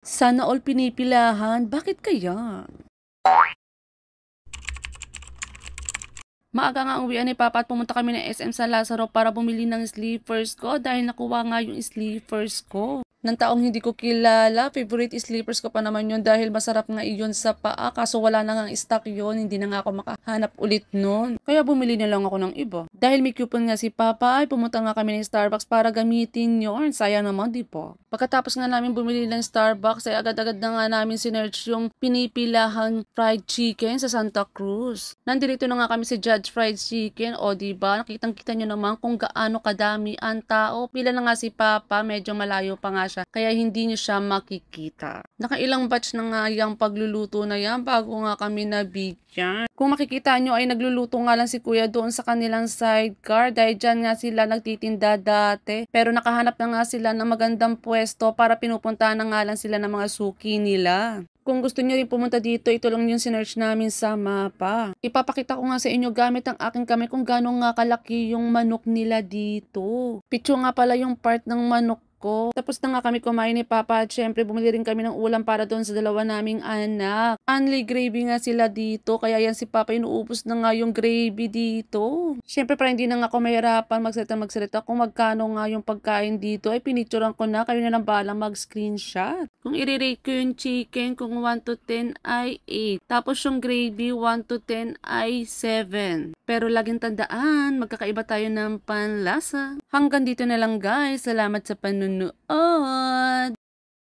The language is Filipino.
Sana all pinipilahan, bakit kaya? Maaga nga uwian ni Papa at pumunta kami ng SM San Lazaro para bumili ng sleepers ko dahil nakuha nga yung sleepers ko. Ng taong hindi ko kilala, favorite sleepers ko pa naman yun dahil masarap nga iyon sa paa kaso wala na nga stock yun, hindi na nga ako makahanap ulit nun. Kaya bumili na lang ako ng iba. Dahil may coupon nga si Papa ay pumunta nga kami ng Starbucks para gamitin yun. Sayang naman di po. Pagkatapos nga namin bumili ng Starbucks ay agad-agad na nga namin sinerch yung pinipilahang fried chicken sa Santa Cruz. Nandito na nga kami sa Judge Fried Chicken o diba nakitang-kita nyo naman kung gaano kadami ang tao. Pila na nga si Papa, medyo malayo pa nga siya, kaya hindi nyo siya makikita. Nakailang batch na nga yung pagluluto na yan bago nga kami nabigyan. Kung makikita nyo ay nagluluto nga lang si Kuya doon sa kanilang sidecar dahil dyan nga sila nagtitinda dati. Pero nakahanap na nga sila ng magandang pwesto para pinupuntahan na nga lang sila ng mga suki nila. Kung gusto niyo rin pumunta dito, ito lang yung sinearch namin sa mapa. Ipapakita ko nga sa inyo gamit ang aking kamay kung gaano nga kalaki yung manok nila dito. Picture nga pala yung part ng manok ko. Tapos na nga kami kumain ni Papa at syempre bumili rin kami ng ulam para doon sa dalawa naming anak. Only gravy nga sila dito kaya yan si Papa inuubos na nga yung gravy dito. Syempre para hindi na nga ako mahirapan magsalita kung magkano nga yung pagkain dito ay pinicturean ko na, kayo na lang balang mag-screenshot. Kung i-rate ko yung chicken kung 1 to 10 ay 8. Tapos yung gravy 1 to 10 ay 7. Pero laging tandaan, magkakaiba tayo ng panlasa. Hanggang dito na lang guys. Salamat sa panunood.